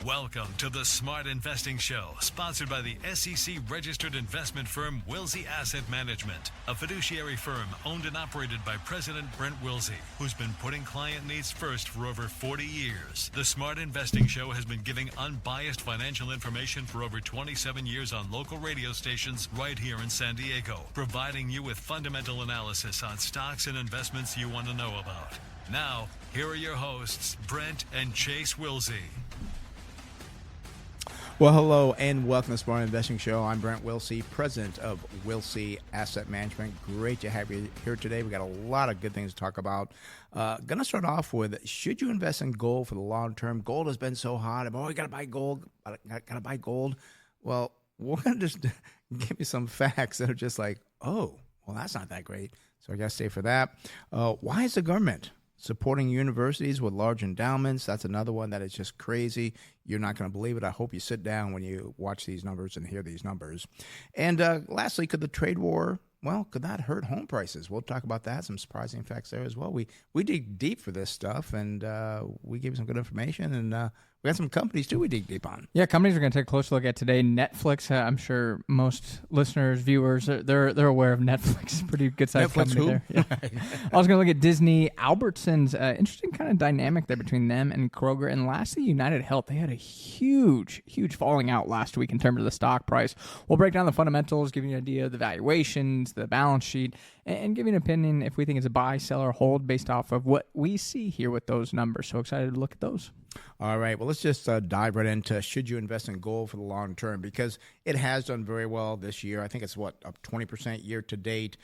Welcome to the Smart Investing Show, sponsored by the SEC-registered investment firm Wilsey Asset Management, a fiduciary firm owned and operated by President Brent Wilsey, who's been putting client needs first for over 40 years. The Smart Investing Show has been giving unbiased financial information for over 27 years on local radio stations right here in San Diego, providing you with fundamental analysis on stocks and investments you want to know about. Now, here are your hosts, Brent and Chase Wilsey. Well, hello and welcome to the Smart Investing Show. I'm Brent Wilsey, president of Wilsey Asset Management. Great to have you here today. We got a lot of good things to talk about. Going to start off with, should you invest in gold for the long term? Gold has been so hot. I've always got to buy gold. Got to buy gold. Well, we're going to just give you some facts that are just like, oh, well, that's not that great. So I got to stay for that. Why is the government supporting universities with large endowments? That's another one that is just crazy. You're not going to believe it. I hope you sit down when you watch these numbers and hear these numbers. And lastly, could the trade war, could that hurt home prices? We'll talk about that, some surprising facts there as well. We dig deep for this stuff, and we give you some good information, and we got some companies, too, we dig deep on. Yeah, companies we're going to take a closer look at today. Netflix, I'm sure most listeners, viewers, they're aware of Netflix. Pretty good-sized company there. Yeah. I was going to look at Disney. Albertsons, interesting kind of dynamic there between them and Kroger. And lastly, United Health. They had a huge falling out last week in terms of the stock price. We'll break down the fundamentals, give you an idea of the valuations, the balance sheet, and give you an opinion if we think it's a buy, sell, or hold based off of what we see here with those numbers. So excited to look at those. All right, well, let's just dive right into should you invest in gold for the long term, because it has done very well this year. I think it's, up 20% year to date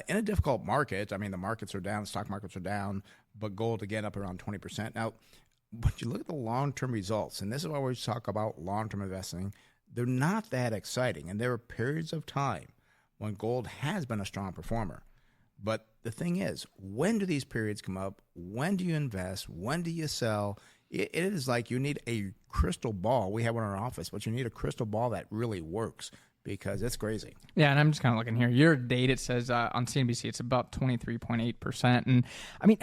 in a difficult market. I mean, the markets are down, the stock markets are down, but gold, again, up around 20%. Now, when you look at the long-term results, and this is why we talk about long-term investing, they're not that exciting, and there are periods of time when gold has been a strong performer. But the thing is, when do these periods come up? When do you invest? When do you sell? It is like you need a crystal ball. We have one in our office, but you need a crystal ball that really works, because it's crazy. Yeah, and I'm just kind of looking here. Year to date, it says on CNBC, it's about 23.8%. And, I mean,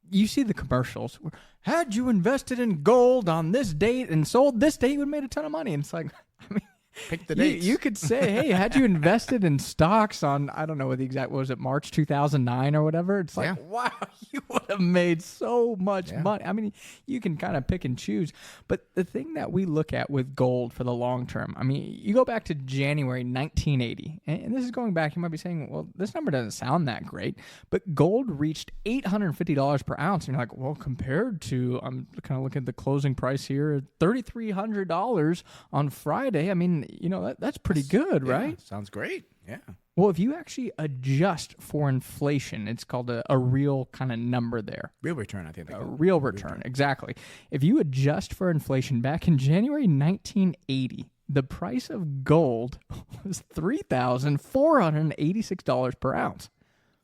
you see the commercials. Had you invested in gold on this date and sold this date, you would have made a ton of money. And it's like, I mean, pick the dates. You could say, hey, had you invested in stocks on, I don't know what the exact, was it March 2009 or whatever? It's like, wow, you would have made so much money. I mean, you can kind of pick and choose. But the thing that we look at with gold for the long term, I mean, you go back to January 1980, and this is going back, you might be saying, well, this number doesn't sound that great, but gold reached $850 per ounce. And you're like, well, compared to, I'm kind of looking at the closing price here, $3,300 on Friday. I mean, that's pretty good, right? Sounds great. Yeah. Well, if you actually adjust for inflation, it's called a real kind of number there. Real return, I think. A real return, exactly. If you adjust for inflation, back in January 1980, the price of gold was $3,486 per ounce.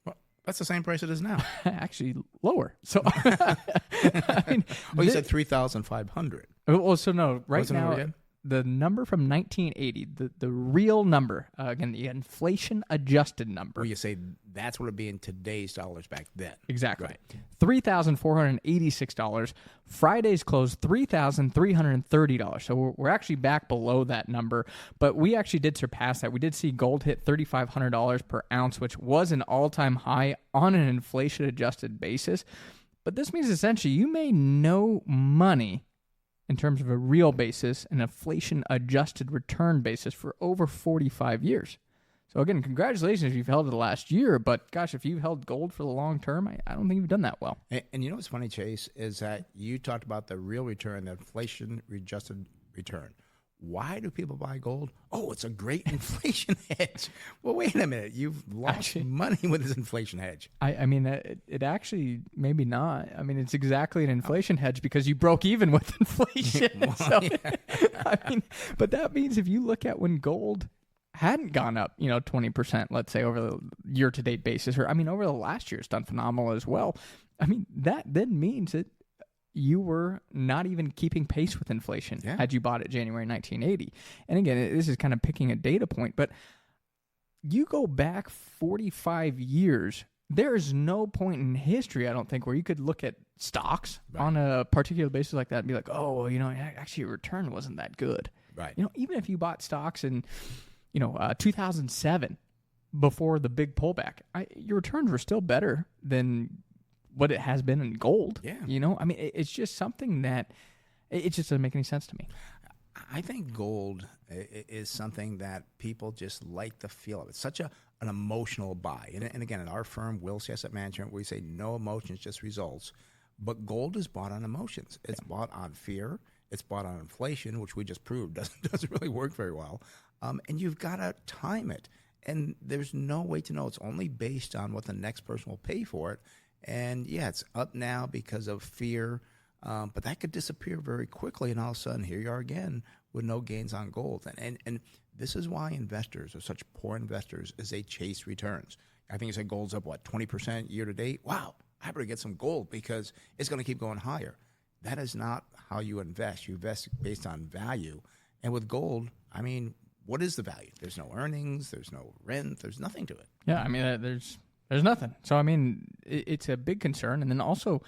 Well, that's the same price it is now. Actually, lower. So, I mean, you said 3,500. Well, so no, right What's now. The number from 1980, the real number, again, the inflation-adjusted number. Well, you say that's what it would be in today's dollars back then. Exactly. Right. $3,486. Friday's close, $3,330. So we're actually back below that number, but we actually did surpass that. We did see gold hit $3,500 per ounce, which was an all-time high on an inflation-adjusted basis. But this means essentially you made no money in terms of a real basis, an inflation-adjusted return basis for over 45 years. So again, congratulations if you've held it the last year, but gosh, if you've held gold for the long term, I don't think you've done that well. And you know what's funny, Chase, is that you talked about the real return, the inflation-adjusted return. Why do people buy gold? Oh, it's a great inflation hedge. Well, wait a minute. You've lost money with this inflation hedge. I mean, it actually, maybe not. I mean, it's exactly an inflation hedge because you broke even with inflation. I mean, but that means if you look at when gold hadn't gone up, 20%, let's say, over the year-to-date basis, or, I mean, over the last year, it's done phenomenal as well. I mean, that then means that you were not even keeping pace with inflation had you bought it January 1980. And again, this is kind of picking a data point, but you go back 45 years, there is no point in history, I don't think, where you could look at stocks on a particular basis like that and be like, oh, well, actually your return wasn't that good. Right. Even if you bought stocks in, 2007 before the big pullback, your returns were still better than what it has been in gold. Yeah. It's just something that it just doesn't make any sense to me. I think gold is something that people just like the feel of. It's such an emotional buy. And again, in our firm, Wilson Asset Management, we say no emotions, just results. But gold is bought on emotions. It's bought on fear. It's bought on inflation, which we just proved doesn't really work very well. And you've got to time it. And there's no way to know. It's only based on what the next person will pay for it. And yeah, it's up now because of fear. But that could disappear very quickly, and all of a sudden, here you are again with no gains on gold. And this is why investors are such poor investors, is they chase returns. I think you said gold's up, 20% year to date? Wow, I better get some gold because it's going to keep going higher. That is not how you invest. You invest based on value. And with gold, what is the value? There's no earnings, there's no rent, there's nothing to it. Yeah, there's nothing. So, it's a big concern. And then also,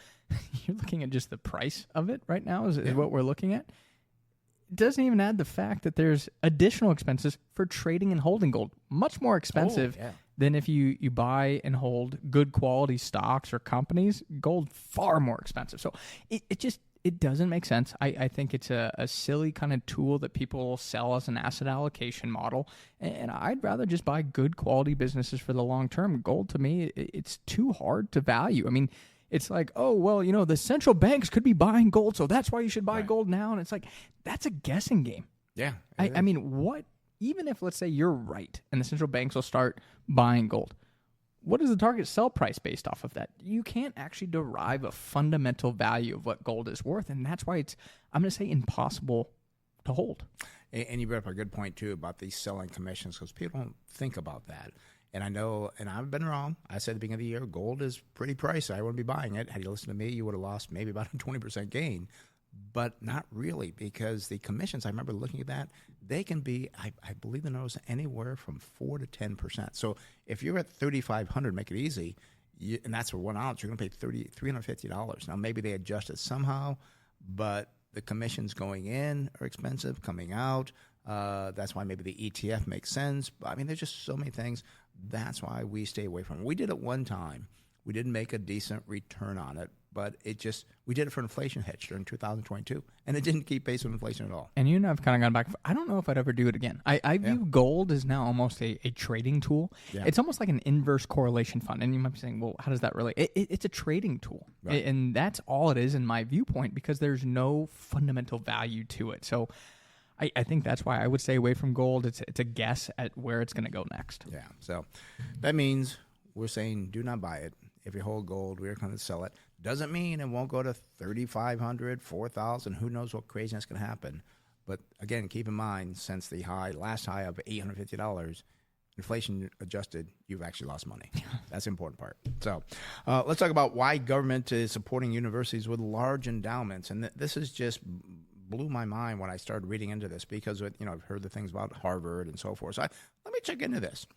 you're looking at just the price of it right now is what we're looking at. It doesn't even add the fact that there's additional expenses for trading and holding gold. Much more expensive than if you buy and hold good quality stocks or companies. Gold, far more expensive. So it doesn't make sense. I think it's a silly kind of tool that people sell as an asset allocation model. And I'd rather just buy good quality businesses for the long term. Gold, to me, it's too hard to value. It's like, oh, well, the central banks could be buying gold, so that's why you should buy gold now. And it's like, that's a guessing game. Yeah. What, even if, let's say, you're right and the central banks will start buying gold, what is the target sell price based off of that? You can't actually derive a fundamental value of what gold is worth. And that's why it's, I'm going to say, impossible to hold. And you brought up a good point, too, about these selling commissions, because people don't think about that. And I know, and I've been wrong. I said at the beginning of the year, gold is pretty pricey. I wouldn't be buying it. Had you listened to me, you would have lost maybe about a 20% gain. But not really, because the commissions, I remember looking at that, they can be, I believe the numbers, anywhere from 4 to 10%. So if you're at $3,500, make it easy, and that's for 1 ounce, you're going to pay $350. Now, maybe they adjust it somehow, but the commissions going in are expensive, coming out. That's why maybe the ETF makes sense. There's just so many things. That's why we stay away from it. We did it one time. We didn't make a decent return on it, but we did it for inflation hedge during 2022, and it didn't keep pace with inflation at all. And you and I have kind of gone back. I don't know if I'd ever do it again. I view gold as now almost a trading tool. Yeah. It's almost like an inverse correlation fund. And you might be saying, well, how does that relate? It's a trading tool. Right. And that's all it is in my viewpoint, because there's no fundamental value to it. So I think that's why I would stay away from gold. It's a guess at where it's going to go next. Yeah. So that means we're saying do not buy it. If you hold gold, we're going to sell it. Doesn't mean it won't go to $3,500, $4,000. Who knows what craziness can happen? But again, keep in mind, since the last high of $850, inflation adjusted, you've actually lost money. That's the important part. So let's talk about why government is supporting universities with large endowments. And this is just blew my mind when I started reading into this, because I've heard the things about Harvard and so forth. So let me check into this.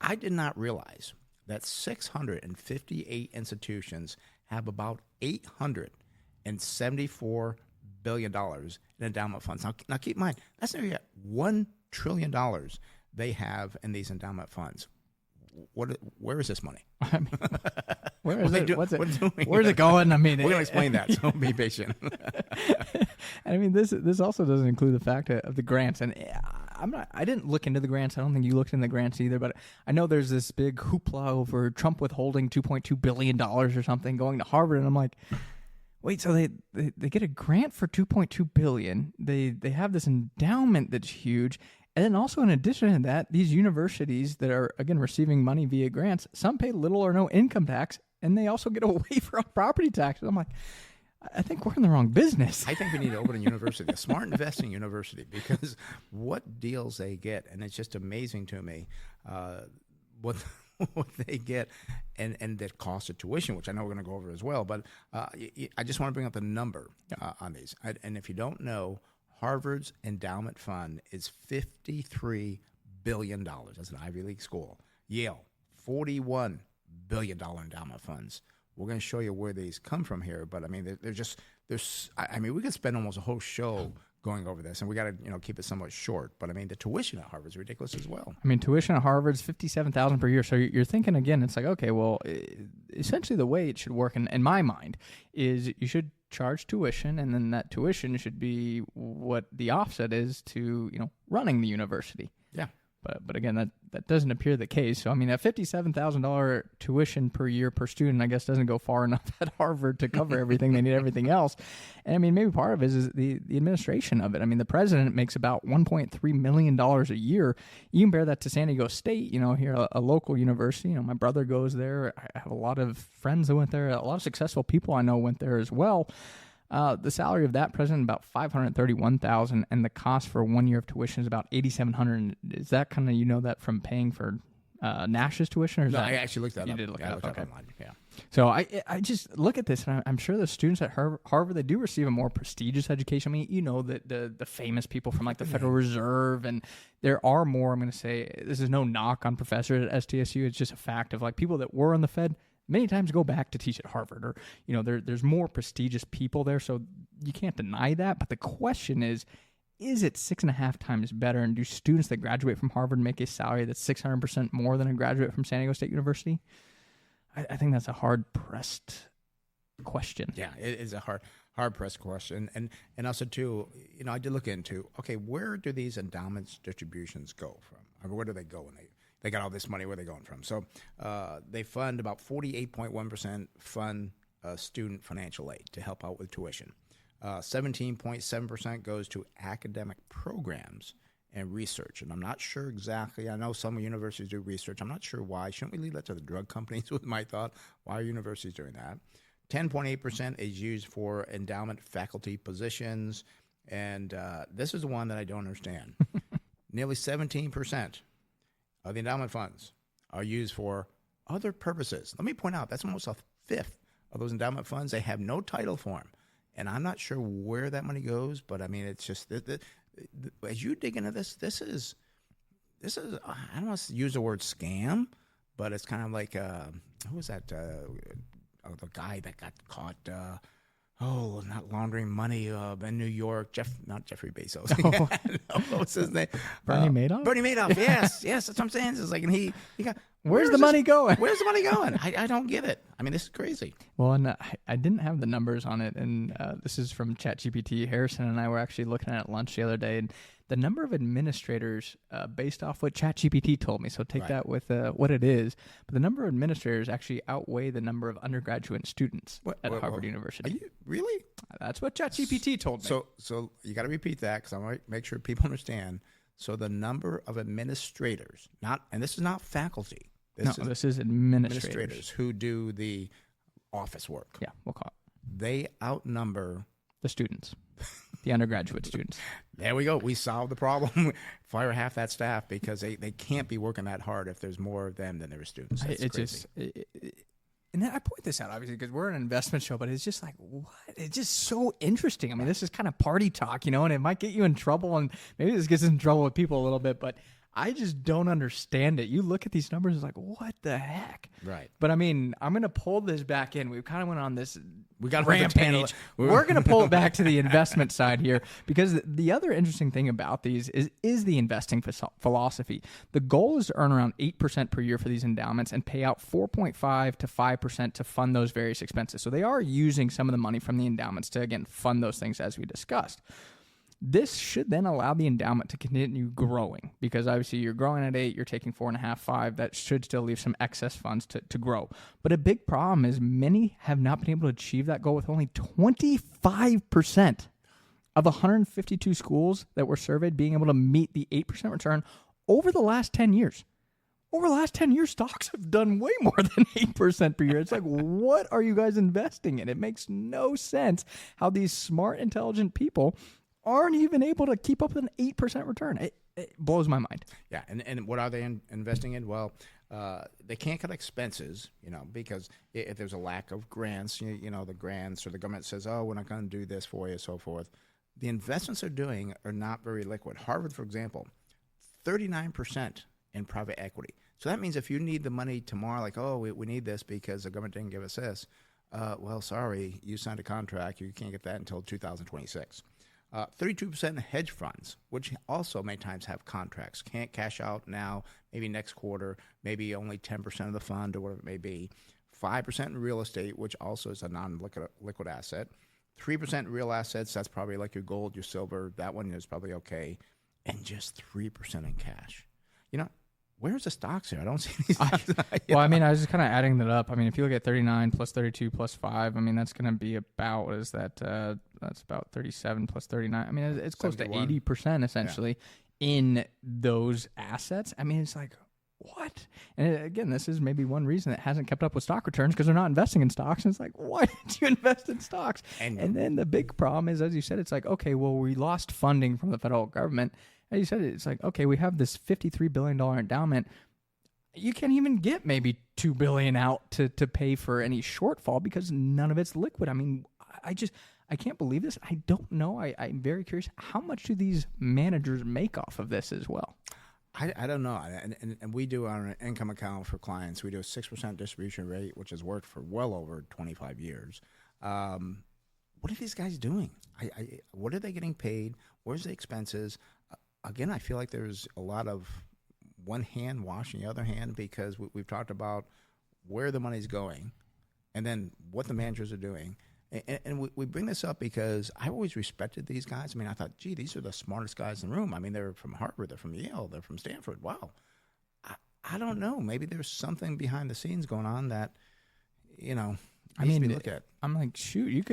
I did not realize that 658 institutions have about $874 billion in endowment funds. Now keep in mind, that's nearly $1 trillion they have in these endowment funds. Where is this money? Where is it? Where's it going? We're going to explain that, so be patient. This also doesn't include the fact of the grants, and I didn't look into the grants. I don't think you looked into the grants either, but I know there's this big hoopla over Trump withholding $2.2 billion or something going to Harvard, and I'm like, wait, so they get a grant for $2.2 billion. They have this endowment that's huge. And then also, in addition to that, these universities that are, again, receiving money via grants, some pay little or no income tax, and they also get a waiver on property taxes. I'm like, I think we're in the wrong business. I think we need to open a university, a smart investing university, because what deals they get, and it's just amazing to me what they get, and the cost of tuition, which I know we're going to go over as well. But I just want to bring up the number on these. And if you don't know, Harvard's endowment fund is $53 billion. That's an Ivy League school. Yale, $41 billion-dollar endowment funds. We're going to show you where these come from here, but I mean, we could spend almost a whole show going over this, and we got to keep it somewhat short. But I mean, the tuition at Harvard is ridiculous as well. I mean, tuition at Harvard is $57,000 per year. So you're thinking again, it's like, okay, well, essentially the way it should work in my mind is you should charge tuition, and then that tuition should be what the offset is to running the university. Yeah. But again, that doesn't appear the case. So I mean, a $57,000 tuition per year per student, I guess, doesn't go far enough at Harvard to cover everything. They need everything else. And I mean, maybe part of it is the administration of it. I mean, the president makes about $1.3 million a year. You compare that to San Diego State, here, a local university. My brother goes there. I have a lot of friends that went there. A lot of successful people I know went there as well. The salary of that president about $531,000, and the cost for 1 year of tuition is about $8,700. Is that kind of that from paying for Nash's tuition? Or is I actually looked that up. You did look that up. Okay. Online. Yeah. So I just look at this, and I'm sure the students at Harvard, they do receive a more prestigious education. I mean, the famous people from like the Federal Reserve, and there are more. I'm going to say this is no knock on professors at SDSU. It's just a fact of like people that were in the Fed many times go back to teach at Harvard, or there's more prestigious people there, so you can't deny that. But the question is it 6.5 times better, and do students that graduate from Harvard make a salary that's 600% more than a graduate from San Diego State University? I think that's a hard-pressed question. Yeah, it is a hard-pressed question, and also too, I did look into, okay, where do these endowments distributions go from? I mean, where do they go when they got all this money? Where are they going from? So they fund about 48.1% fund student financial aid to help out with tuition. 17.7% goes to academic programs and research. And I'm not sure exactly. I know some universities do research. I'm not sure why. Shouldn't we leave that to the drug companies with my thought? Why are universities doing that? 10.8% is used for endowment faculty positions. And this is the one that I don't understand. Nearly 17% of the endowment funds are used for other purposes. Let me point out, that's almost a fifth of those endowment funds. They have no title for them. And I'm not sure where that money goes, but I mean, it's just, as you dig into this is, I don't want to use the word scam, but it's kind of like, who was that, the guy that got caught, not laundering money in New York. Not Jeffrey Bezos. No, what's his name? Bernie Madoff? Bernie Madoff, yes. That's what I'm saying. It's like, and he got, where's the money going? Where's the money going? I don't get it. I mean, this is crazy. Well, and I didn't have the numbers on it, and this is from ChatGPT. Harrison and I were actually looking at lunch the other day, and the number of administrators, based off what ChatGPT told me, so take that with what it is, but the number of administrators actually outweigh the number of undergraduate students at Harvard University. Are you really? That's what ChatGPT told me. So you got to repeat that, because I want to make sure people understand. So the number of administrators, and this is not faculty. This is administrators who do the office work. Yeah, we'll call it. They outnumber the students, the undergraduate students. There we go. We solved the problem. Fire half that staff, because they can't be working that hard if there's more of them than there are students. That's crazy. And then I point this out, obviously, because we're an investment show, but it's just like, what? It's just so interesting. I mean, this is kind of party talk, and it might get you in trouble, and maybe this gets in trouble with people a little bit, but I just don't understand it. You look at these numbers, it's like, what the heck? Right. But I mean, I'm going to pull this back in. We kind of went on this rampage. We're going to pull it back to the investment side here, because the other interesting thing about these is the investing philosophy. The goal is to earn around 8% per year for these endowments and pay out 4.5 to 5% to fund those various expenses. So they are using some of the money from the endowments to, again, fund those things as we discussed. This should then allow the endowment to continue growing, because obviously you're growing at 8, you're taking 4.5, 5. That should still leave some excess funds to grow. But a big problem is many have not been able to achieve that goal, with only 25% of 152 schools that were surveyed being able to meet the 8% return over the last 10 years. Over the last 10 years, stocks have done way more than 8% per year. It's like, what are you guys investing in? It makes no sense how these smart, intelligent people aren't even able to keep up with an 8% return. It blows my mind. Yeah, and what are they investing in? Well, they can't cut expenses, because if there's a lack of grants, the grants or the government says, oh, we're not going to do this for you, so forth. The investments they're doing are not very liquid. Harvard, for example, 39% in private equity. So that means if you need the money tomorrow, like, oh, we need this because the government didn't give us this, well, sorry, you signed a contract. You can't get that until 2026. 32% hedge funds, which also many times have contracts, can't cash out now, maybe next quarter, maybe only 10% of the fund or whatever it may be. 5% in real estate, which also is a non-liquid asset. 3% real assets, that's probably like your gold, your silver. That one is probably okay. And just 3% in cash. Where's the stocks here? I don't see these. Well, I mean, I was just kind of adding that up. I mean, if you look at 39 plus 32 plus 5, I mean, that's going to be about, what is that? That's about 37 plus 39. I mean, it's close 71. to 80% essentially in those assets. I mean, it's like, what? And again, this is maybe one reason it hasn't kept up with stock returns because they're not investing in stocks. And it's like, why did you invest in stocks? And then the big problem is, as you said, it's like, okay, well, we lost funding from the federal government. As you said, it's like, okay, we have this $53 billion endowment. You can't even get maybe $2 billion out to pay for any shortfall because none of it's liquid. I mean, I can't believe this. I don't know. I'm very curious. How much do these managers make off of this as well? I don't know. And we do our income account for clients. We do a 6% distribution rate, which has worked for well over 25 years. What are these guys doing? What are they getting paid? Where's the expenses? Again, I feel like there's a lot of one hand washing the other hand because we've talked about where the money's going and then what the managers are doing. And we bring this up because I've always respected these guys. I mean, I thought, gee, these are the smartest guys in the room. I mean, they're from Harvard, they're from Yale, they're from Stanford. Wow. I don't know. Maybe there's something behind the scenes going on that, needs to be looked at. I'm like, shoot, you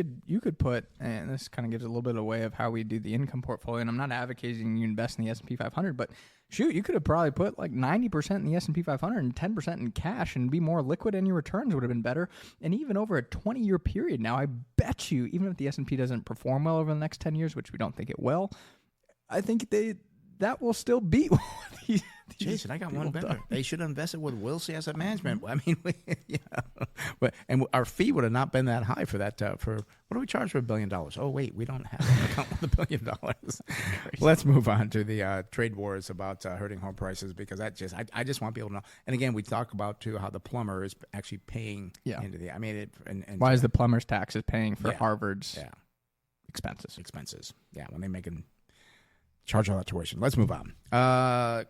could put, and this kind of gives a little bit away of how we do the income portfolio, and I'm not advocating you invest in the S&P 500, but shoot, you could have probably put like 90% in the S&P 500 and 10% in cash and be more liquid, and your returns would have been better. And even over a 20-year period now, I bet you, even if the S&P doesn't perform well over the next 10 years, which we don't think it will, I think that will still beat these Jason, I got one better. They should have invested with Wilsey Asset Management. I mean, and our fee would have not been that high for that. For what do we charge for $1 billion? Oh, wait, we don't have an account with $1 billion. Let's move on to the trade wars about hurting home prices because I just want people to know. And again, we talk about too how the plumber is actually paying into the. I mean, why is the plumber's taxes paying for Harvard's expenses? Yeah, when they make them. Charge all that tuition. Let's move on.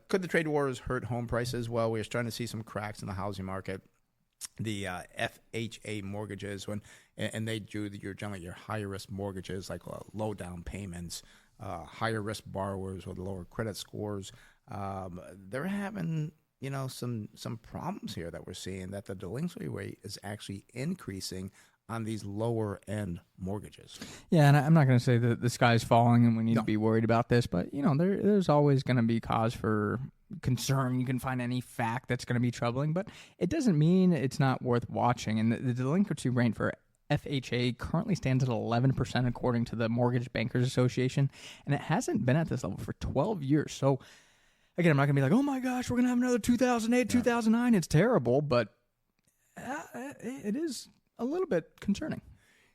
Could the trade wars hurt home prices? Well, we're starting to see some cracks in the housing market. The FHA mortgages, and they do your higher risk mortgages like low down payments, higher risk borrowers with lower credit scores. They're having some problems here that we're seeing that the delinquency rate is actually increasing on these lower end mortgages. Yeah, and I'm not going to say that the sky's falling and we need to be worried about this, but there's always going to be cause for concern. You can find any fact that's going to be troubling, but it doesn't mean it's not worth watching. And the delinquency rate for FHA currently stands at 11% according to the Mortgage Bankers Association, and it hasn't been at this level for 12 years. So again, I'm not going to be like, oh my gosh, we're going to have another 2008, 2009. It's terrible, but it is a little bit concerning.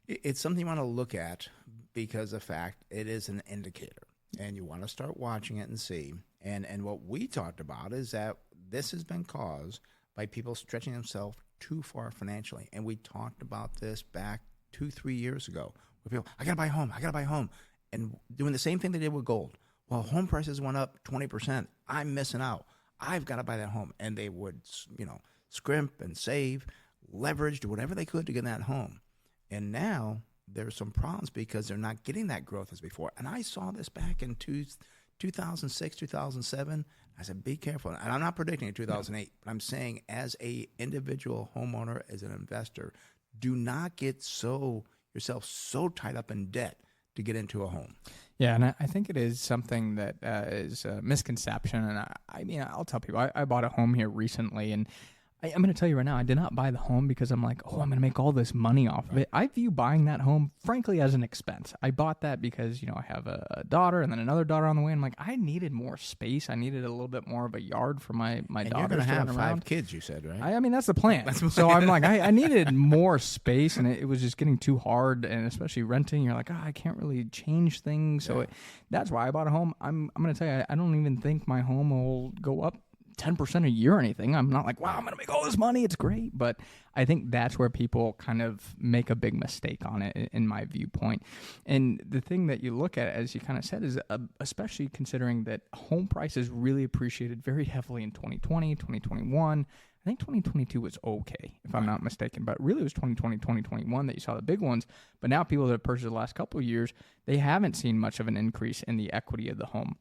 It's something you want to look at because of the fact it is an indicator, and you want to start watching it and see. And what we talked about is that this has been caused by people stretching themselves too far financially. And we talked about this back 2-3 years ago. Where people, I got to buy a home, and doing the same thing they did with gold. Well, home prices went up 20%. I'm missing out. I've got to buy that home. And they would, scrimp and save, leveraged whatever they could to get that home. And now there's some problems because they're not getting that growth as before. And I saw this back in 2006, 2007. I said, be careful. And I'm not predicting in 2008, but I'm saying as a individual homeowner, as an investor, do not get yourself so tied up in debt to get into a home. Yeah, and I think it is something that is a misconception. And I mean, I'll tell people, I bought a home here recently, and I'm going to tell you right now, I did not buy the home because I'm like, I'm going to make all this money off of it. I view buying that home, frankly, as an expense. I bought that because, I have a daughter and then another daughter on the way. And I'm like, I needed more space. I needed a little bit more of a yard for my daughter. You're going to have 5 kids, you said, right? I mean, that's the plan. So I'm like, I needed more space, and it was just getting too hard. And especially renting, you're like, I can't really change things. So that's why I bought a home. I'm going to tell you, I don't even think my home will go up 10% a year or anything. I'm not like, wow, I'm going to make all this money. It's great. But I think that's where people kind of make a big mistake on it, in my viewpoint. And the thing that you look at, as you kind of said, is especially considering that home prices really appreciated very heavily in 2020, 2021. I think 2022 was okay, if I'm not mistaken, but really it was 2020, 2021 that you saw the big ones. But now people that have purchased the last couple of years, they haven't seen much of an increase in the equity of the home.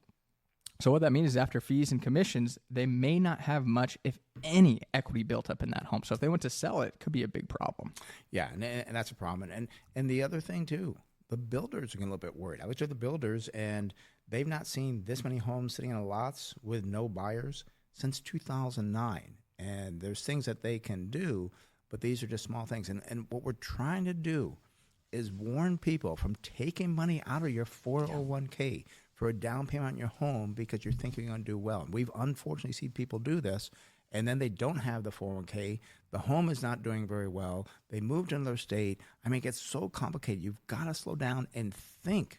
So what that means is after fees and commissions, they may not have much, if any, equity built up in that home. So if they went to sell it, it could be a big problem. Yeah, and that's a problem. And the other thing, too, the builders are getting a little bit worried. I looked at the builders, and they've not seen this many homes sitting in the lots with no buyers since 2009. And there's things that they can do, but these are just small things. And what we're trying to do is warn people from taking money out of your 401k for a down payment on your home because you're thinking you're going to do well. And we've unfortunately seen people do this, and then they don't have the 401k. The home is not doing very well. They moved to another state. I mean, it gets so complicated. You've got to slow down and think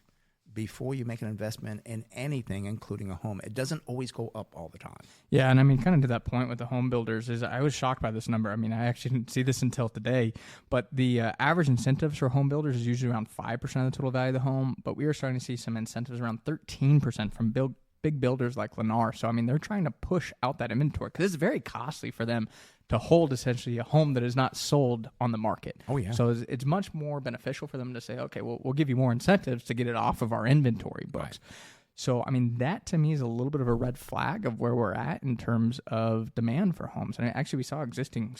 before you make an investment in anything, including a home. It doesn't always go up all the time. Yeah, and I mean, kind of to that point with the home builders, is I was shocked by this number. I mean, I actually didn't see this until today, but the average incentives for home builders is usually around 5% of the total value of the home, but we are starting to see some incentives around 13% from big builders like Lennar. So, I mean, they're trying to push out that inventory because it's very costly for them to hold essentially a home that is not sold on the market. Oh, yeah. So it's much more beneficial for them to say, okay, well, we'll give you more incentives to get it off of our inventory books. Right. So, I mean, that to me is a little bit of a red flag of where we're at in terms of demand for homes. And actually, we saw existing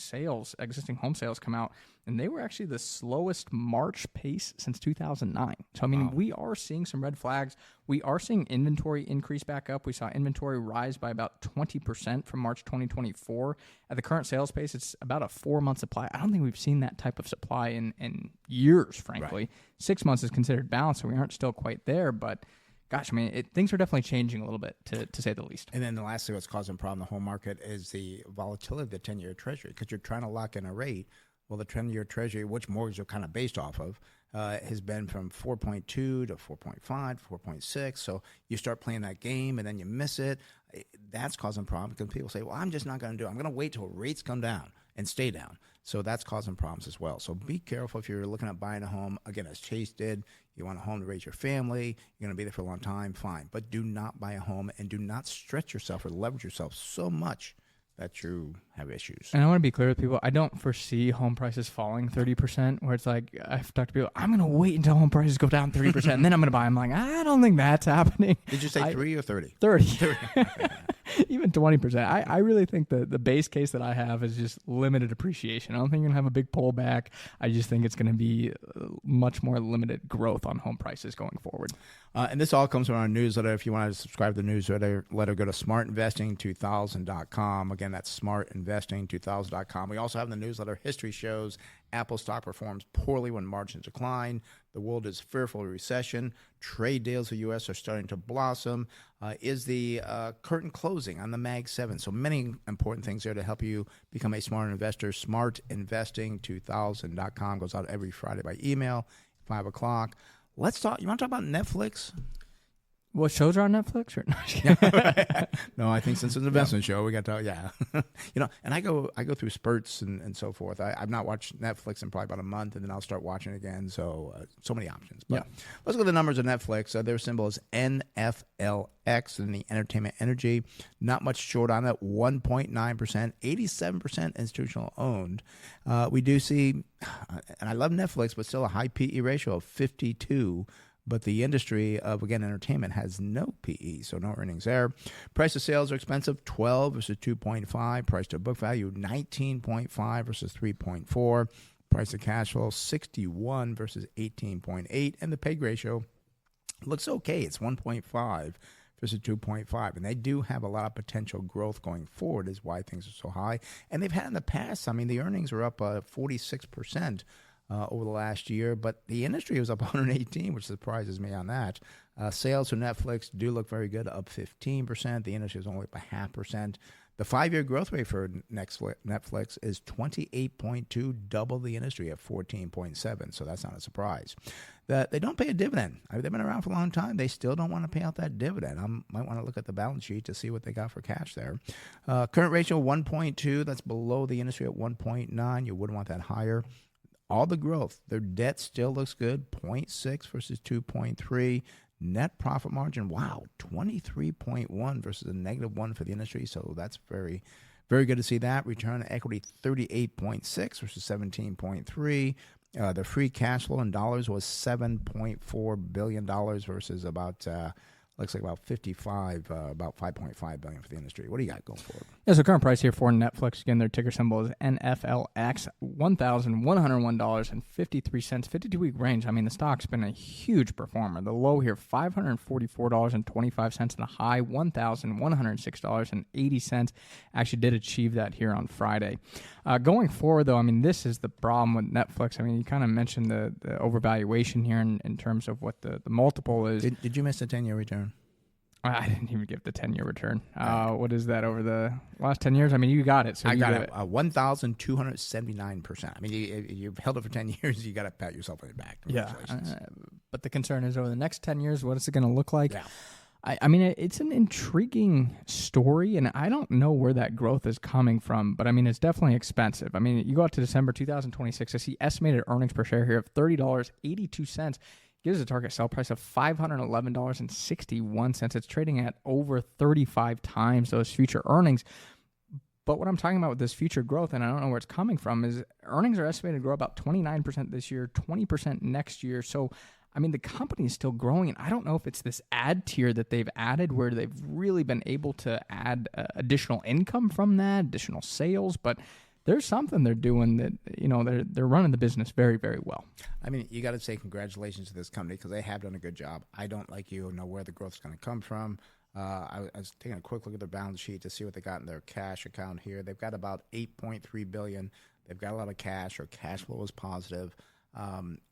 home sales come out, and they were actually the slowest March pace since 2009. So, I mean, we are seeing some red flags. We are seeing inventory increase back up. We saw inventory rise by about 20% from March 2024. At the current sales pace, it's about a 4-month supply. I don't think we've seen that type of supply in years, frankly. Right. 6 months is considered balanced, so we aren't still quite there, but gosh, I mean, things are definitely changing a little bit, to say the least. And then the last thing that's causing a problem in the home market is the volatility of the 10-year Treasury, because you're trying to lock in a rate. Well, the 10-year Treasury, which mortgages are kind of based off of, has been from 4.2 to 4.5, 4.6. So you start playing that game, and then you miss it. That's causing problems because people say, well, I'm just not going to do it. I'm going to wait till rates come down and stay down. So that's causing problems as well. So be careful if you're looking at buying a home. Again, as Chase did, you want a home to raise your family. You're going to be there for a long time, fine. But do not buy a home and do not stretch yourself or leverage yourself so much that you have issues. And I want to be clear with people, I don't foresee home prices falling 30%, where it's like, I've talked to people, I'm going to wait until home prices go down 30%, and then I'm going to buy. I'm like, I don't think that's happening. Did you say 3 or 30? 30. Even 20%. I really think the base case that I have is just limited appreciation. I don't think you're going to have a big pullback. I just think it's going to be much more limited growth on home prices going forward. And this all comes from our newsletter. If you want to subscribe to the newsletter, go to smartinvesting2000.com. Again, that's smartinvesting2000.com. We also have the newsletter history shows Apple stock performs poorly when margins decline. The world is fearful of recession. Trade deals with the U.S. are starting to blossom. Is the curtain closing on the Mag 7? So many important things there to help you become a smarter investor. Smartinvesting2000.com goes out every Friday by email, 5 o'clock. Let's talk. You want to talk about Netflix? What shows are on Netflix? Or No, I think since it's an investment show, we got to talk. Yeah, and I go through spurts and so forth. I've not watched Netflix in probably about a month, and then I'll start watching it again. So many options. But let's look at the numbers of Netflix. Their symbol is NFLX in the entertainment energy. Not much short on it. 1.9%, 87% institutional owned. We do see, and I love Netflix, but still a high PE ratio of 52. But the industry of, again, entertainment has no PE, so no earnings there. Price to sales are expensive, 12 versus 2.5. Price to book value, 19.5 versus 3.4. Price to cash flow, 61 versus 18.8. And the PEG ratio looks okay. It's 1.5 versus 2.5. And they do have a lot of potential growth going forward is why things are so high. And they've had in the past, I mean, the earnings are up 46%. Over the last year, but the industry was up 118, which surprises me on that. Sales for Netflix do look very good, up 15%. The industry is only up 0.5%. The 5-year growth rate for Netflix is 28.2, double the industry at 14.7. So that's not a surprise. They don't pay a dividend. They've been around for a long time. They still don't want to pay out that dividend. I might want to look at the balance sheet to see what they got for cash there. Current ratio 1.2. That's below the industry at 1.9. You wouldn't want that higher. All the growth. Their debt still looks good. 0.6 versus 2.3. Net profit margin, wow, 23.1 versus a -1 for the industry. So that's very, very good to see that. Return on equity, 38.6 versus 17.3. The free cash flow in dollars was $7.4 billion versus about, looks like about 5.5 billion for the industry. What do you got going forward? Yeah, so current price here for Netflix, again, their ticker symbol is NFLX, $1,101.53, 52-week range. I mean, the stock's been a huge performer. The low here, $544.25, and the high, $1,106.80. Actually did achieve that here on Friday. Going forward, though, I mean, this is the problem with Netflix. I mean, you kind of mentioned the overvaluation here in terms of what the multiple is. Did you miss the 10-year return? I didn't even give the 10-year return. What is that over the last 10 years? I mean, you got it. So I got it. 1,279%. I mean, you've held it for 10 years. You got to pat yourself on the back. Yeah. But the concern is over the next 10 years, what is it going to look like? Yeah. I mean, it's an intriguing story, and I don't know where that growth is coming from, but I mean, it's definitely expensive. I mean, you go out to December 2026, I see estimated earnings per share here of $30.82. Gives a target sell price of $511.61. It's trading at over 35 times those future earnings. But what I'm talking about with this future growth, and I don't know where it's coming from, is earnings are estimated to grow about 29% this year, 20% next year. So, I mean, the company is still growing, and I don't know if it's this ad tier that they've added where they've really been able to add additional income from that, additional sales, but there's something they're doing that, you know, they're running the business very, very well. I mean, you got to say congratulations to this company because they have done a good job. I don't, like you, know where the growth's going to come from. I was taking a quick look at their balance sheet to see what they got in their cash account here. They've got about $8.3 billion. They've got a lot of cash, or cash flow is positive.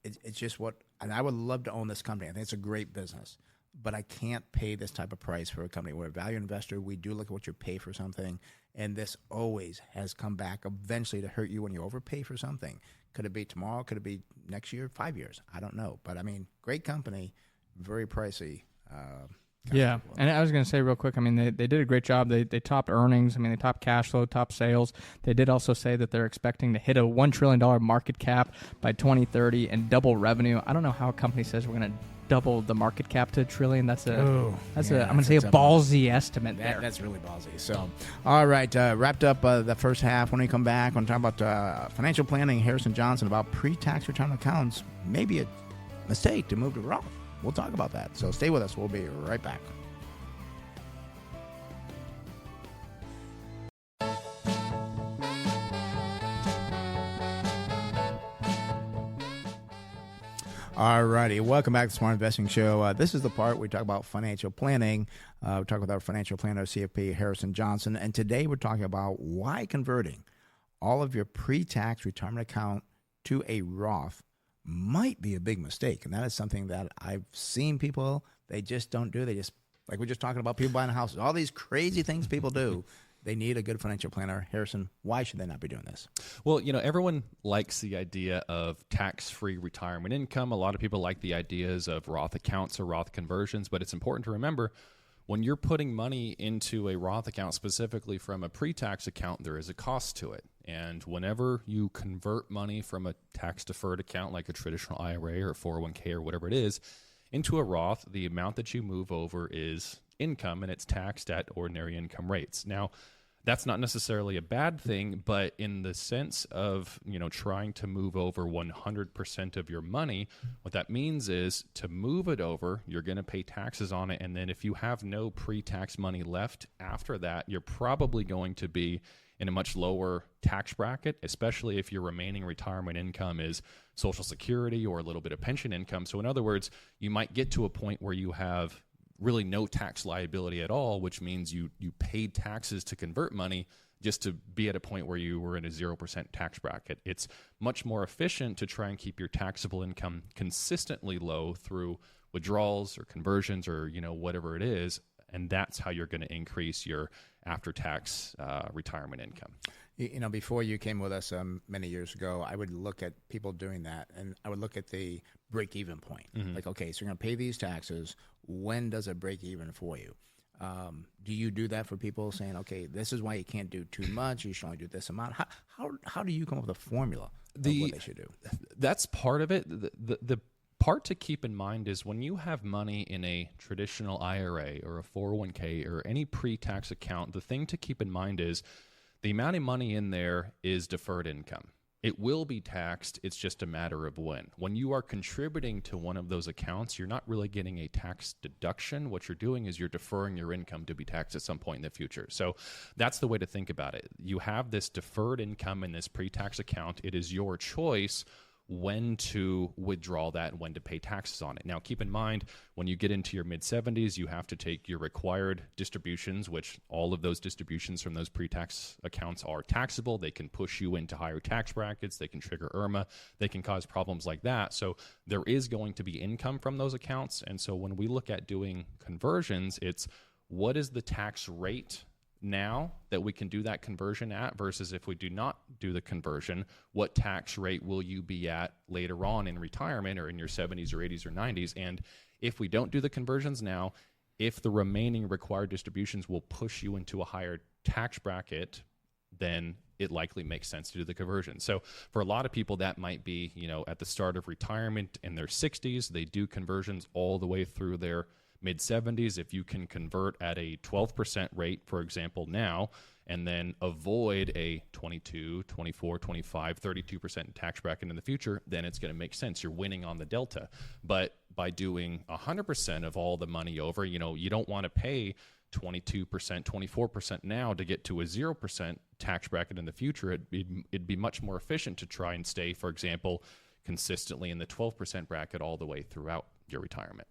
It's just and I would love to own this company. I think it's a great business. But I can't pay this type of price for a company. We're a value investor. We do look at what you pay for something, and this always has come back eventually to hurt you when you overpay for something. Could it be tomorrow? Could it be next year? 5 years? I don't know. But, I mean, great company, very pricey. Yeah, and I was going to say real quick, I mean, they did a great job. They topped earnings. I mean, they topped cash flow, topped sales. They did also say that they're expecting to hit a $1 trillion market cap by 2030 and double revenue. I don't know how a company says we're going to double the market cap to $1 trillion. I'm going to say a ballsy estimate there. That's really ballsy. So, all right, wrapped up the first half. When we come back, we're going to talk about financial planning, Harrison Johnson, about pre-tax retirement accounts. Maybe a mistake to move to Roth. We'll talk about that. So stay with us. We'll be right back. All righty. Welcome back to the Smart Investing Show. This is the part where we talk about financial planning. We talk with our financial planner, CFP Harrison Johnson. And today we're talking about why converting all of your pre-tax retirement account to a Roth might be a big mistake. And that is something that I've seen people, they just don't do. They just, like we're just talking about people buying houses, all these crazy things people do. They need a good financial planner. Harrison, why should they not be doing this? Well, you know, everyone likes the idea of tax-free retirement income. A lot of people like the ideas of Roth accounts or Roth conversions, but it's important to remember when you're putting money into a Roth account, specifically from a pre-tax account, there is a cost to it. And whenever you convert money from a tax-deferred account like a traditional IRA or 401k or whatever it is into a Roth, the amount that you move over is income, and it's taxed at ordinary income rates. Now, that's not necessarily a bad thing, but in the sense of, you know, trying to move over 100% of your money, what that means is to move it over, you're going to pay taxes on it, and then if you have no pre-tax money left after that, you're probably going to be in a much lower tax bracket, especially if your remaining retirement income is Social Security or a little bit of pension income. So in other words, you might get to a point where you have really no tax liability at all, which means you paid taxes to convert money just to be at a point where you were in a 0% tax bracket. It's much more efficient to try and keep your taxable income consistently low through withdrawals or conversions or, you know, whatever it is, And that's how you're going to increase your after-tax retirement income. You know, before you came with us many years ago, I would look at people doing that, and I would look at the break-even point. Like, okay, so you're going to pay these taxes. When does it break even for you? Do you do that for people, saying, okay, this is why you can't do too much, you should only do this amount? How do you come up with a formula of what they should do? That's part of it. The part to keep in mind is when you have money in a traditional IRA or a 401k or any pre-tax account, the thing to keep in mind is the amount of money in there is deferred income. It will be taxed. It's just a matter of when. When you are contributing to one of those accounts, you're not really getting a tax deduction. What you're doing is you're deferring your income to be taxed at some point in the future. So that's the way to think about it. You have this deferred income in this pre-tax account. It is your choice when to withdraw that and when to pay taxes on it. Now, keep in mind, when you get into your mid-70s, you have to take your required distributions, which all of those distributions from those pre-tax accounts are taxable. They can push you into higher tax brackets. They can trigger IRMA. They can cause problems like that. So there is going to be income from those accounts. And so when we look at doing conversions, it's what is the tax rate now that we can do that conversion at versus if we do not do the conversion, what tax rate will you be at later on in retirement or in your 70s or 80s or 90s? And if we don't do the conversions now, if the remaining required distributions will push you into a higher tax bracket, then it likely makes sense to do the conversion. So for a lot of people, that might be, at the start of retirement in their 60s, they do conversions all the way through their mid-70s. If you can convert at a 12% rate, for example, now, and then avoid a 22, 24, 25, 32% tax bracket in the future, then it's going to make sense. You're winning on the delta. But by doing 100% of all the money over, you don't want to pay 22%, 24% now to get to a 0% tax bracket in the future. It'd be much more efficient to try and stay, for example, consistently in the 12% bracket all the way throughout your retirement.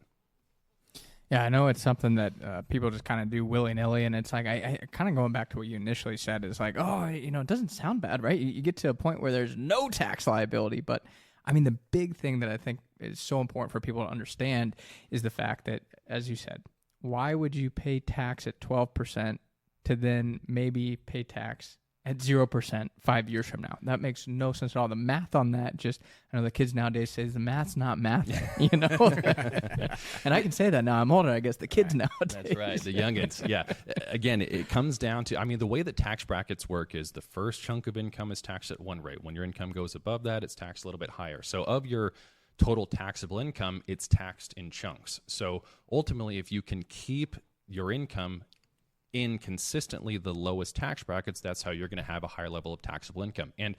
Yeah, I know it's something that people just kind of do willy-nilly, and it's like, I kind of going back to what you initially said, is like, it doesn't sound bad, right? You get to a point where there's no tax liability, but I mean, the big thing that I think is so important for people to understand is the fact that, as you said, why would you pay tax at 12% to then maybe pay tax at 0% 5 years from now? That makes no sense at all. The math on that, I know the kids nowadays say the math's not math, And I can say that now. I'm older, I guess. The kids nowadays. That's right. The youngins. Yeah. Again, it comes down to, the way that tax brackets work is the first chunk of income is taxed at one rate. When your income goes above that, it's taxed a little bit higher. So of your total taxable income, it's taxed in chunks. So ultimately, if you can keep your income in consistently the lowest tax brackets, that's how you're going to have a higher level of taxable income. And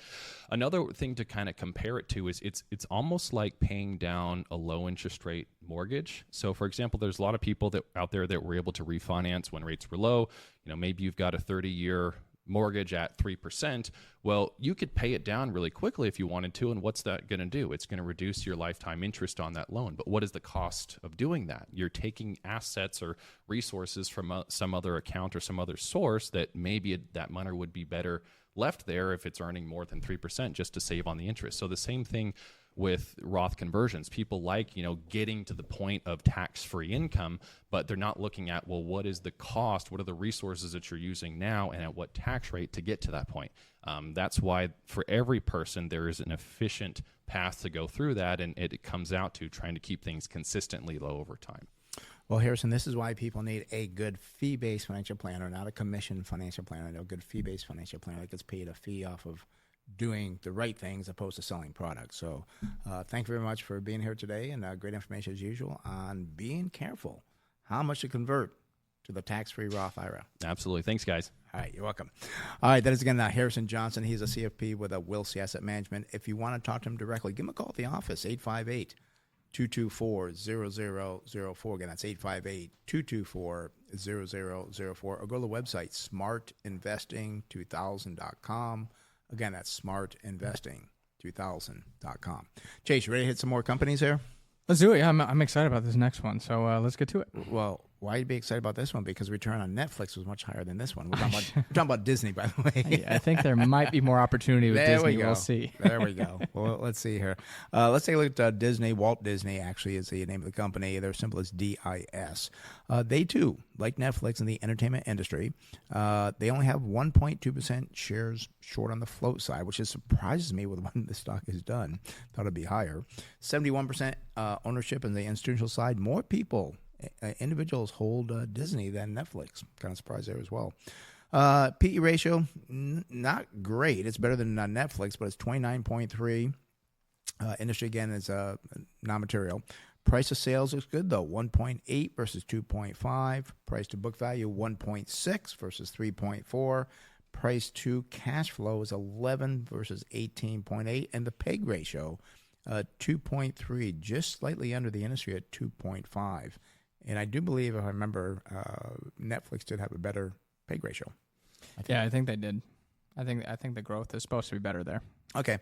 another thing to kind of compare it to is it's almost like paying down a low interest rate mortgage. So for example, there's a lot of people out there that were able to refinance when rates were low. Maybe you've got a 30-year mortgage at 3%. Well, you could pay it down really quickly if you wanted to. And what's that going to do? It's going to reduce your lifetime interest on that loan. But what is the cost of doing that? You're taking assets or resources from some other account or some other source that maybe that money would be better left there if it's earning more than 3% just to save on the interest. So the same thing with Roth conversions. People like, getting to the point of tax-free income, but they're not looking at, well, what is the cost? What are the resources that you're using now and at what tax rate to get to that point? That's why for every person, there is an efficient path to go through that, and it comes out to trying to keep things consistently low over time. Well, Harrison, this is why people need a good fee-based financial planner, not a commission financial planner. A good fee-based financial planner that gets paid a fee off of doing the right things as opposed to selling products. So thank you very much for being here today, and great information as usual on being careful how much to convert to the tax-free Roth IRA. Absolutely. Thanks, guys. All right, you're welcome. All right, that is again Harrison Johnson. He's a CFP with a Wilsey Asset Management. If you want to talk to him directly, give him a call at the office, 858-224-0004. Again, that's 858-224-0004. Or go to the website, smartinvesting2000.com. Again, that's smartinvesting2000.com. Chase, you ready to hit some more companies here? Let's do it. Yeah, I'm excited about this next one. So let's get to it. Well, why be excited about this one? Because return on Netflix was much higher than this one. We're talking about Disney, by the way. I think there might be more opportunity with There Disney. we go. We'll see. There we go. Well, let's see here. Let's take a look at Disney. Walt Disney actually is the name of the company. They're simple as DIS. They too, like Netflix in the entertainment industry, they only have 1.2% shares short on the float side, which just surprises me with what the stock has done. Thought it'd be higher. 71% ownership in the institutional side. More people, individuals, hold Disney than Netflix. Kind of surprised there as well. PE ratio, not great. It's better than Netflix, but it's 29.3. Industry, again, is non-material. Price of sales looks good, though. 1.8 versus 2.5. Price to book value, 1.6 versus 3.4. Price to cash flow is 11 versus 18.8. And the PEG ratio, 2.3, just slightly under the industry at 2.5. And I do believe, if I remember, Netflix did have a better PEG ratio. I think they did. I think the growth is supposed to be better there. Okay.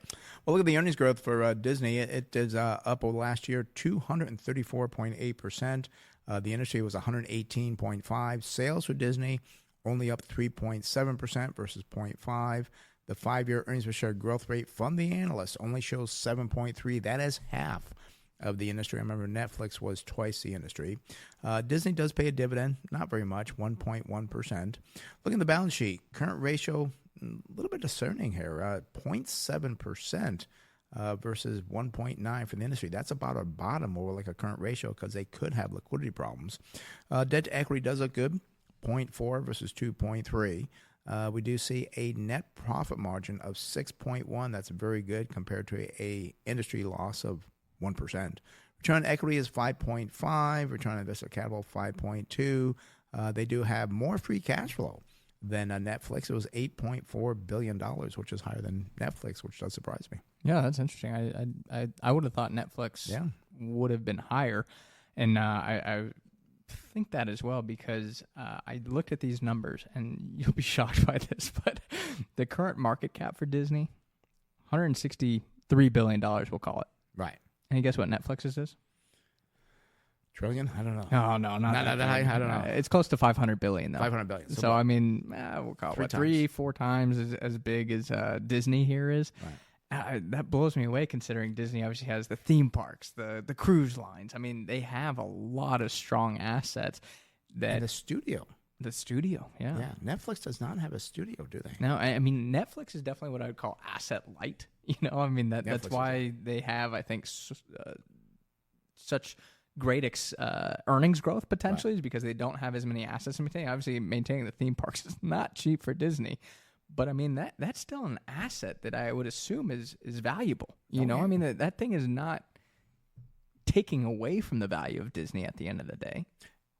Well, look at the earnings growth for Disney. It is up over last year, 234.8%. The industry was 118.5. Sales for Disney only up 3.7% versus 0.5. The 5-year earnings per share growth rate from the analysts only shows 7.3. That is half of the industry. I remember Netflix was twice the industry. Disney does pay a dividend, not very much, 1.1%. Look at the balance sheet. Current ratio, a little bit discerning here, 0.7% versus 1.9 for the industry. That's about a bottom or like a current ratio because they could have liquidity problems. Debt to equity does look good, 0.4 versus 2.3. We do see a net profit margin of 6.1. That's very good compared to a industry loss of 1%. Return on equity is 5.5. Return on invested capital, 5.2. They do have more free cash flow than Netflix. It was $8.4 billion, which is higher than Netflix, which does surprise me. Yeah, that's interesting. I would have thought Netflix would have been higher. And I think that as well because I looked at these numbers, and you'll be shocked by this, but the current market cap for Disney, $163 billion, we'll call it. Right. And you guess what Netflix's is? Trillion? I don't know. Oh, no, not that high. I don't know. It's close to $500 billion, though. $500 billion. So I mean, we'll call it 3-4 times as big as Disney here is. Right. That blows me away, considering Disney obviously has the theme parks, the cruise lines. I mean, they have a lot of strong assets. And the studio. The studio, yeah. Yeah, Netflix does not have a studio, do they? No, I mean, Netflix is definitely what I would call asset light. You know, I mean, that's why they have, I think, such great earnings growth potentially, is because they don't have as many assets and everything. Obviously, maintaining the theme parks is not cheap for Disney. But I mean, that's still an asset that I would assume is valuable. You know, I mean, that thing is not taking away from the value of Disney at the end of the day.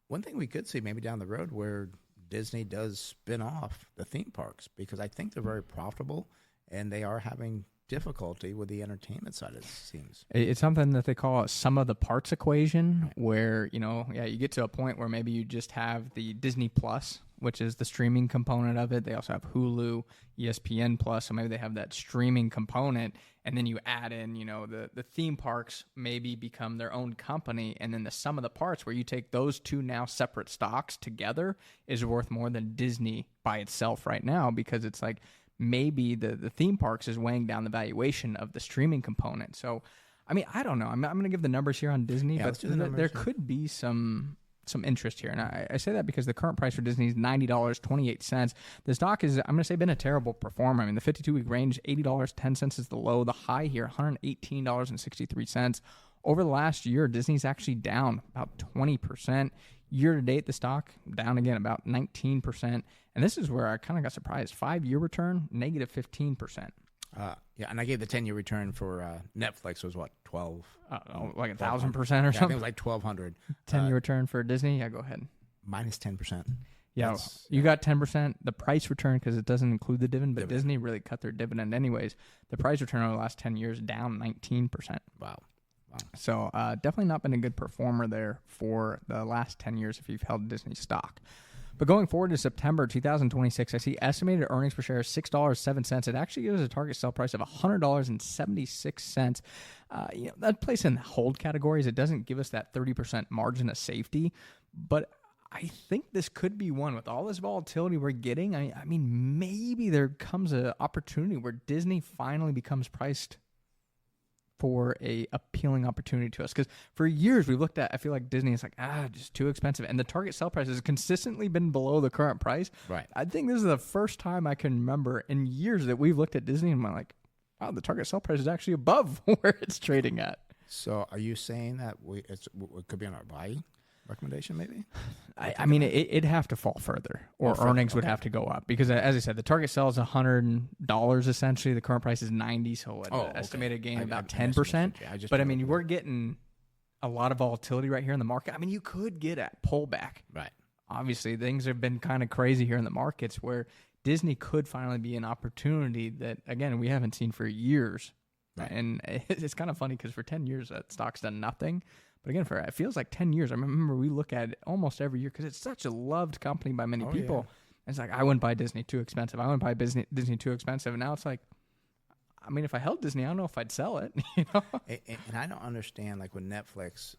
One thing we could see maybe down the road where Disney does spin off the theme parks, because I think they're very profitable and they are having difficulty with the entertainment side, it seems. It's something that they call a sum of the parts equation, where, you know, you get to a point where maybe you just have the Disney Plus, which is the streaming component of it. They also have Hulu, ESPN Plus, so maybe they have that streaming component, and then you add in, you know, the theme parks maybe become their own company, and then the sum of the parts, where you take those two now separate stocks together, is worth more than Disney by itself right now, because it's like maybe the theme parks is weighing down the valuation of the streaming component. So, I mean, I don't know. I'm going to give the numbers here on Disney, but there could be some interest here. And I say that because the current price for Disney is $90.28. The stock is, I'm going to say, been a terrible performer. I mean, the 52-week range, $80.10 is the low. The high here, $118.63. Over the last year, Disney's actually down about 20%. Year to date, the stock down again about 19%. And this is where I kind of got surprised. 5-year return, negative 15%. Yeah, and I gave the 10-year return for Netflix was what, 12? Like 1,000% or something? I think it was like 1,200. 10-year return for Disney? Yeah, go ahead. Minus 10%. Yeah, you got 10%. The price return, because it doesn't include the dividend, but Disney really cut their dividend anyways. The price return over the last 10 years down 19%. Wow. So definitely not been a good performer there for the last 10 years if you've held Disney stock. But going forward to September 2026, I see estimated earnings per share of $6.07. It actually gives a target sell price of $100.76. That plays in the hold categories. It doesn't give us that 30% margin of safety, but I think this could be one with all this volatility we're getting. I mean, maybe there comes an opportunity where Disney finally becomes priced for a appealing opportunity to us. Because for years we've looked at, I feel like Disney is like, just too expensive. And the target sell price has consistently been below the current price. Right. I think this is the first time I can remember in years that we've looked at Disney and I'm like, wow, the target sell price is actually above where it's trading at. So are you saying that it could be on our buy recommendation maybe? I mean, it'd have to fall further or earnings would have to go up because, as I said, the target sell is $100 essentially. The current price is $90, so estimated gain about 10%. But I mean, we're getting a lot of volatility right here in the market. I mean, you could get a pullback. Right. Obviously, things have been kind of crazy here in the markets where Disney could finally be an opportunity that, again, we haven't seen for years. Right. And it's kind of funny because for 10 years, that stock's done nothing. But again, it feels like 10 years. I remember we look at it almost every year because it's such a loved company by many people. Yeah. It's like, I wouldn't buy Disney, too expensive. I wouldn't buy Disney, too expensive. And now it's like, I mean, if I held Disney, I don't know if I'd sell it. And I don't understand, like with Netflix,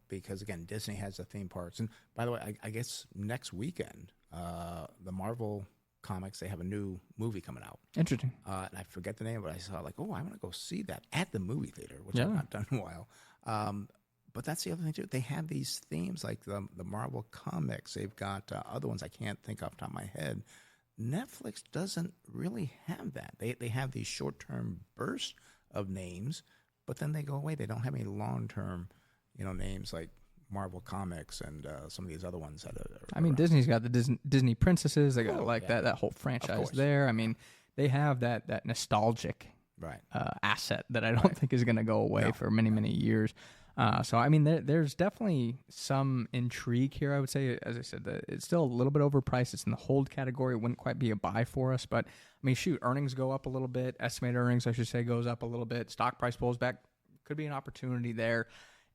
because, again, Disney has the theme parks. And by the way, I guess next weekend, the Marvel comics, they have a new movie coming out. Interesting. And I forget the name, but I saw like, I want to go see that at the movie theater, which I've not done in a while. But that's the other thing, too. They have these themes like the Marvel comics. They've got other ones I can't think off the top of my head. Netflix doesn't really have that. They have these short-term bursts of names, but then they go away. They don't have any long-term, names like Marvel Comics and some of these other ones that are I mean, Disney's got the Disney princesses. They got that whole franchise there. I mean, they have that nostalgic asset that I don't think is going to go away for many, many years. So, I mean, there's definitely some intrigue here, I would say. As I said, it's still a little bit overpriced. It's in the hold category. It wouldn't quite be a buy for us. But, I mean, earnings go up a little bit. Estimated earnings, I should say, goes up a little bit. Stock price pulls back. Could be an opportunity there.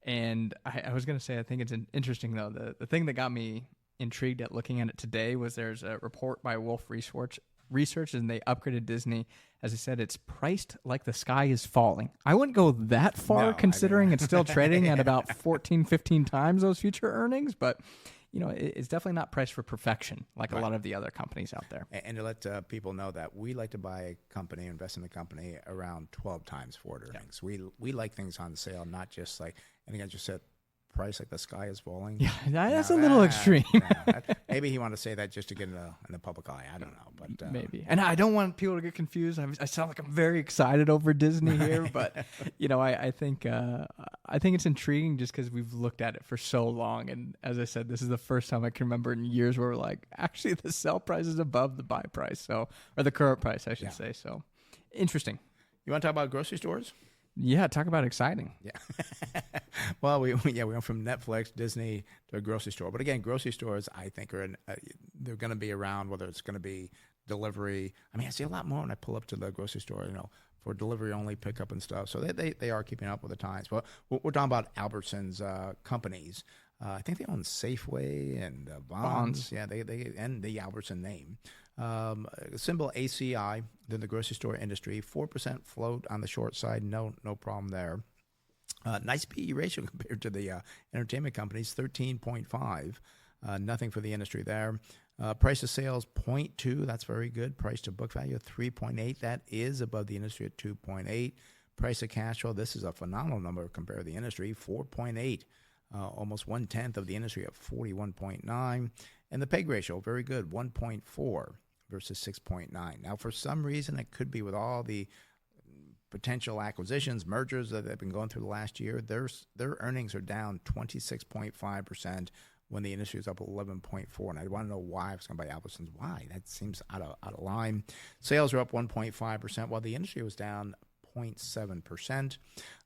And I was going to say, I think it's interesting, though. The thing that got me intrigued at looking at it today was there's a report by Wolf Research, and they upgraded Disney. As I said, it's priced like the sky is falling. I wouldn't go that far considering it's still trading at about 14, 15 times those future earnings, but it's definitely not priced for perfection like a lot of the other companies out there. And to let people know that we like to buy a company, invest in a company around 12 times forward earnings. We like things on sale, not just like, I think I just said, price like the sky is falling. Yeah, that's a little extreme. Maybe he wanted to say that just to get in the public eye. I don't know, but maybe. And I don't want people to get confused. I sound like I'm very excited over Disney here, but I think it's intriguing just because we've looked at it for so long. And as I said, this is the first time I can remember in years where we're like, actually, the sell price is above the buy price, or the current price, I should say. So interesting. You want to talk about grocery stores? Yeah, talk about exciting. Yeah. Well, we went from Netflix, Disney to a grocery store. But again, grocery stores, I think, they're going to be around, whether it's going to be delivery. I mean, I see a lot more when I pull up to the grocery store, for delivery only pickup and stuff. So they are keeping up with the times. But we're talking about Albertsons companies. I think they own Safeway and Bonds. Yeah, they and the Albertson name. Symbol ACI, then the grocery store industry, 4% float on the short side, no problem there. Nice PE ratio compared to the entertainment companies, 13.5. Nothing for the industry there. Price to sales, 0.2. That's very good. Price to book value, 3.8. That is above the industry at 2.8. Price to cash flow, this is a phenomenal number compared to the industry, 4.8. Almost 1/10 of the industry at 41.9. And the PEG ratio, very good, 1.4 versus 6.9. Now, for some reason, it could be with all the potential acquisitions, mergers that they've been going through the last year, their earnings are down 26.5% when the industry is up 11.4%. And I want to know why. I was going to buy Albertsons. Why? That seems out of line. Sales are up 1.5%, while the industry was down 0.7%.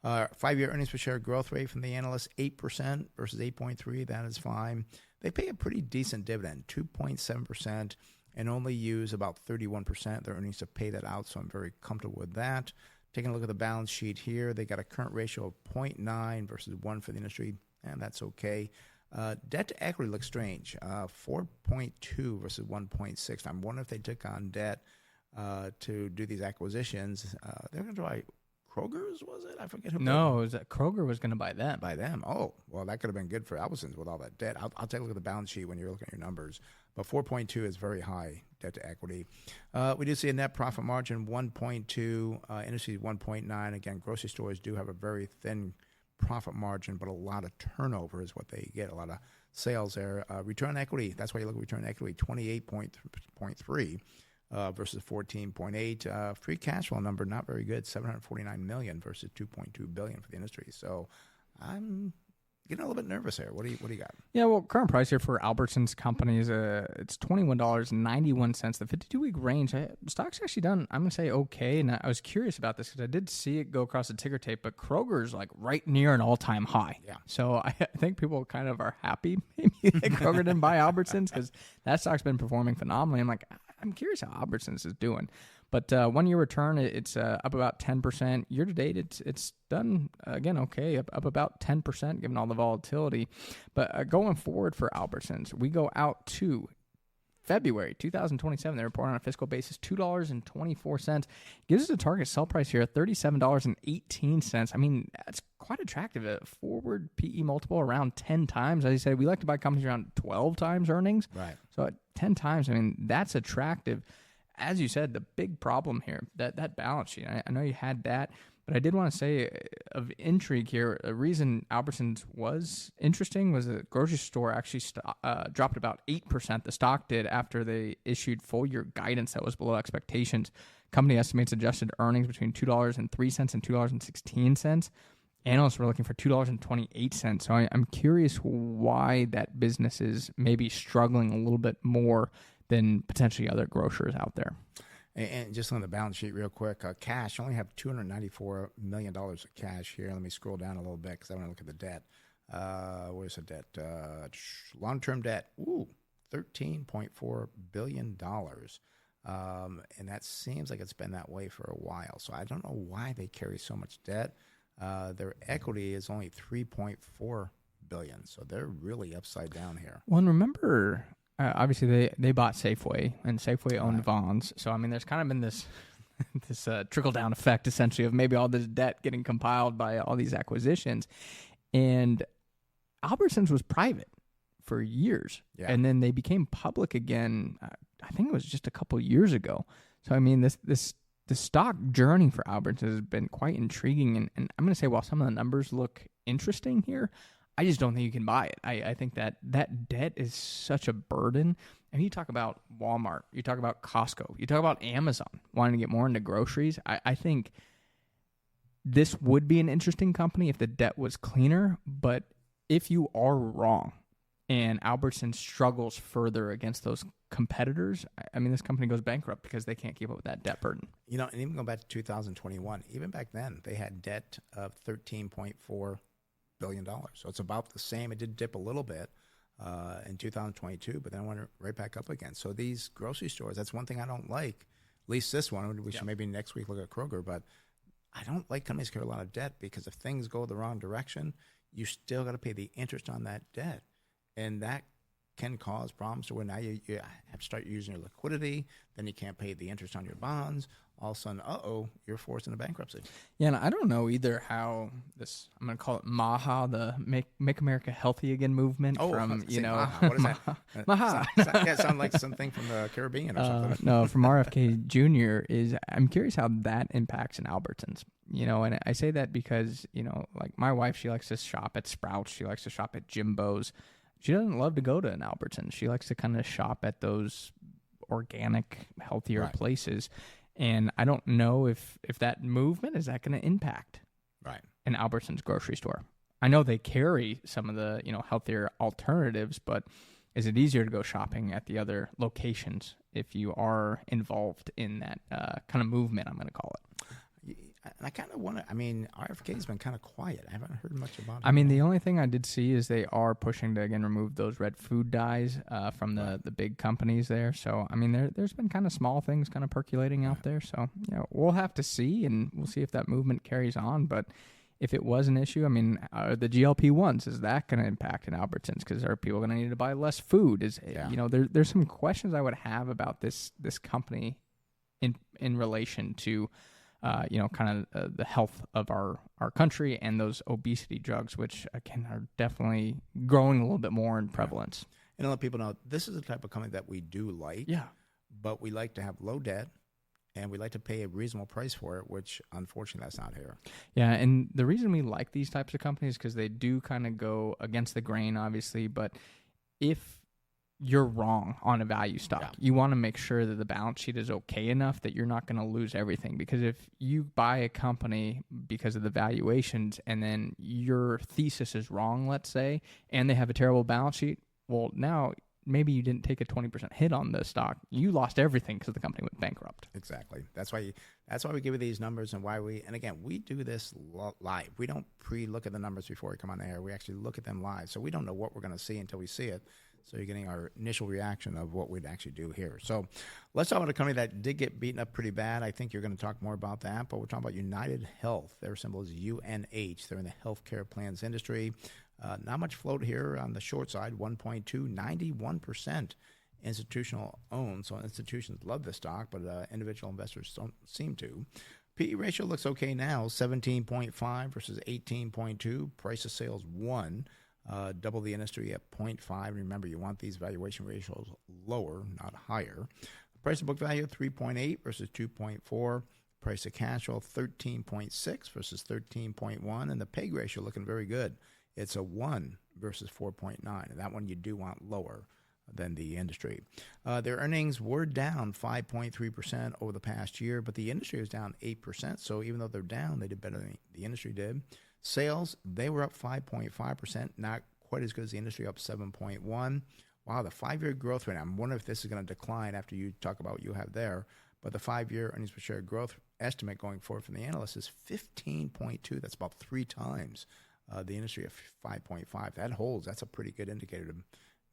5-year earnings per share growth rate from the analysts, 8% versus 8.3%. That is fine. They pay a pretty decent dividend, 2.7%, and only use about 31% of their earnings to pay that out, so I'm very comfortable with that. Taking a look at the balance sheet here, they got a current ratio of 0.9 versus 1 for the industry, and that's okay. Debt to equity looks strange. 4.2 versus 1.6. I'm wondering if they took on debt to do these acquisitions. They're going to try Kroger's, was it? I forget who. No, it was that Kroger was going to buy them. By them. Oh, well, that could have been good for Albertsons with all that debt. I'll take a look at the balance sheet when you're looking at your numbers. But 4.2 is very high debt to equity. We do see a net profit margin 1.2, industry 1.9. Again, grocery stores do have a very thin profit margin, but a lot of turnover is what they get, a lot of sales there. Return on equity, that's why you look at return on equity, 28.3 versus 14.8. Free cash flow number, not very good, $749 million versus $2.2 billion for the industry. So I'm getting a little bit nervous here. What do you got? Yeah, well, current price here for Albertsons companies, it's $21.91. The 52-week range, stock's actually done, I'm going to say, okay. And I was curious about this because I did see it go across the ticker tape, but Kroger's like right near an all-time high. Yeah. So I think people kind of are happy maybe that Kroger didn't buy Albertsons because that stock's been performing phenomenally. I'm curious how Albertsons is doing. But 1 year return, it's up about 10%. Year to date, it's done, again, okay, up about 10% given all the volatility. But going forward for Albertsons, we go out to February 2027. They report on a fiscal basis, $2.24. Gives us a target sell price here at $37.18. I mean, that's quite attractive. A forward PE multiple around 10 times. As you said, we like to buy companies around 12 times earnings. Right. So at 10 times, I mean, that's attractive. As you said, the big problem here, that balance sheet, I know you had that, but I did want to say of intrigue here, a reason Albertsons was interesting was the grocery store actually dropped about 8%. The stock did after they issued full year guidance that was below expectations. Company estimates adjusted earnings between $2.03 and $2.16. Analysts were looking for $2.28. So I'm curious why that business is maybe struggling a little bit more than potentially other grocers out there. And just on the balance sheet real quick, cash, only have $294 million of cash here. Let me scroll down a little bit because I want to look at the debt. Where's the debt? Long-term debt, $13.4 billion. And that seems like it's been that way for a while. So I don't know why they carry so much debt. Their equity is only $3.4 billion. So they're really upside down here. Well, and remember, obviously they bought Safeway, and Safeway owned Vons. So I mean, there's kind of been this trickle down effect essentially of maybe all this debt getting compiled by all these acquisitions. And Albertsons was private for years, and then they became public again. I think it was just a couple years ago. So I mean, the stock journey for Albertsons has been quite intriguing, and I'm going to say while some of the numbers look interesting here, I just don't think you can buy it. I think that debt is such a burden. And you talk about Walmart, you talk about Costco, you talk about Amazon wanting to get more into groceries. I think this would be an interesting company if the debt was cleaner. But if you are wrong and Albertsons struggles further against those competitors, I mean, this company goes bankrupt because they can't keep up with that debt burden. You know, and even going back to 2021, even back then, they had debt of $13.4 billion. So it's about the same. It did dip a little bit in 2022, but then went right back up again. So these grocery stores, that's one thing I don't like. At least this one. We should maybe next week look at Kroger, but I don't like companies carry a lot of debt because if things go the wrong direction, you still got to pay the interest on that debt. And that can cause problems to where now you have to start using your liquidity, then you can't pay the interest on your bonds. All of a sudden, you're forced into bankruptcy. Yeah, and I don't know either how this, I'm going to call it MAHA, the Make America Healthy Again movement from, you know. MAHA. What is that? MAHA. Yeah, it sounds like something from the Caribbean or something. No, from RFK Jr. I'm curious how that impacts an Albertsons. You know, and I say that because, you know, like my wife, she likes to shop at Sprouts. She likes to shop at Jimbo's. She doesn't love to go to an Albertsons. She likes to kind of shop at those organic, healthier places. And I don't know if that movement, is that going to impact an Albertsons grocery store? I know they carry some of the, you know, healthier alternatives, but is it easier to go shopping at the other locations if you are involved in that kind of movement, I'm going to call it? And I kind of want to, I mean, RFK's been kind of quiet. I haven't heard much about it. I mean, the only thing I did see is they are pushing to, again, remove those red food dyes from the big companies there. So, I mean, there's been kind of small things kind of percolating out there. So, you know, we'll have to see, and we'll see if that movement carries on. But if it was an issue, I mean, are the GLP-1s, is that going to impact in Albertsons? Because are people going to need to buy less food? There's some questions I would have about this company in relation to, the health of our country and those obesity drugs, which again are definitely growing a little bit more in prevalence. And to let people know, this is the type of company that we do like. Yeah. But we like to have low debt, and we like to pay a reasonable price for it, which unfortunately that's not here. Yeah, and the reason we like these types of companies is because they do kind of go against the grain, obviously. But if you're wrong on a value stock, you want to make sure that the balance sheet is okay enough that you're not going to lose everything. Because if you buy a company because of the valuations and then your thesis is wrong, let's say, and they have a terrible balance sheet, well, now maybe you didn't take a 20% hit on the stock. You lost everything because the company went bankrupt. Exactly. That's why we give you these numbers, and and again, we do this live. We don't pre-look at the numbers before we come on the air. We actually look at them live. So we don't know what we're going to see until we see it. So you're getting our initial reaction of what we'd actually do here. So let's talk about a company that did get beaten up pretty bad. I think you're going to talk more about that, but we're talking about United Health. Their symbol is UNH. They're in the healthcare plans industry. Not much float here on the short side, 1.2, 91% institutional owned. So institutions love this stock, but individual investors don't seem to. PE ratio looks okay now, 17.5 versus 18.2. Price of sales 1, double the industry at 0.5. Remember, you want these valuation ratios lower, not higher. Price of book value 3.8 versus 2.4. Price of cash flow 13.6 versus 13.1. And the PEG ratio looking very good. It's a 1 versus 4.9, and that one you do want lower than the industry. Their earnings were down 5.3% over the past year, but the industry was down 8%, so even though they're down, they did better than the industry did. Sales, they were up 5.5%, not quite as good as the industry, up 7.1%. Wow, the 5-year growth rate, I'm wondering if this is going to decline after you talk about what you have there, but the 5-year earnings per share growth estimate going forward from the analysts is 15.2. That's about 3 times the industry of 5.5. That holds. That's a pretty good indicator to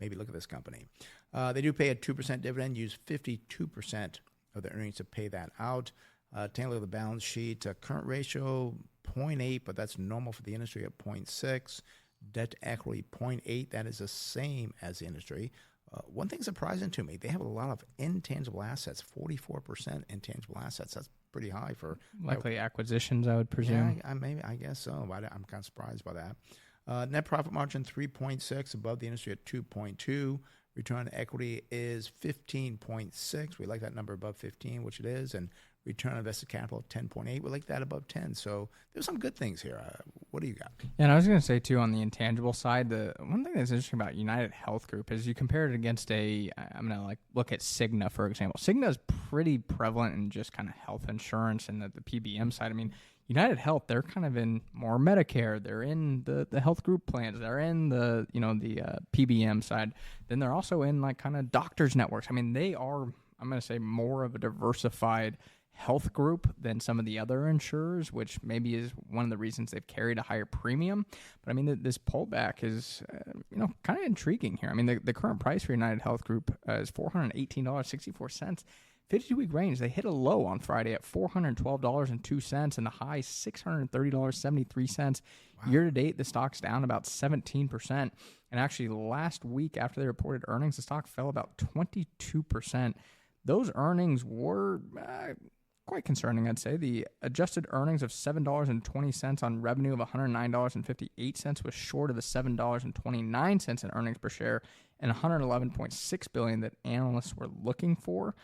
maybe look at this company. They do pay a 2% dividend, use 52% of their earnings to pay that out. Take a look at the balance sheet. Current ratio, 0.8, but that's normal for the industry at 0.6. Debt to equity, 0.8. That is the same as the industry. One thing surprising to me, they have a lot of intangible assets, 44% intangible assets. That's pretty high for likely acquisitions, I would presume. Yeah, I guess so. I'm kind of surprised by that. Net profit margin 3.6, above the industry at 2.2. Return on equity is 15.6. We like that number above 15, which it is, and return on invested capital of 10.8. We like that above 10. So there's some good things here. What do you got? Yeah, and I was going to say, too, on the intangible side, the one thing that's interesting about United Health Group is you compare it against I'm going to look at Cigna, for example. Cigna is pretty prevalent in just kind of health insurance and the PBM side. I mean, United Health, they're kind of in more Medicare. They're in the health group plans. They're in the PBM side. Then they're also in like kind of doctors networks. I mean, they are, I'm going to say, more of a diversified health group than some of the other insurers, which maybe is one of the reasons they've carried a higher premium. But I mean, this pullback is, kind of intriguing here. I mean, the current price for United Health Group is $418.64. 52-week range, they hit a low on Friday at $412.02 and the high $630.73. Wow. Year to date, the stock's down about 17%. And actually, last week after they reported earnings, the stock fell about 22%. Those earnings were quite concerning, I'd say. The adjusted earnings of $7.20 on revenue of $109.58 was short of the $7.29 in earnings per share and $111.6 billion that analysts were looking for.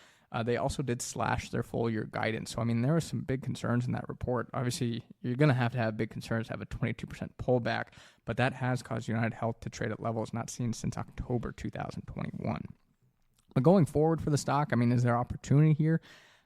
They also did slash their full-year guidance. So, I mean, there were some big concerns in that report. Obviously, you're going to have big concerns to have a 22% pullback, but that has caused United Health to trade at levels not seen since October 2021. But going forward for the stock, I mean, is there opportunity here?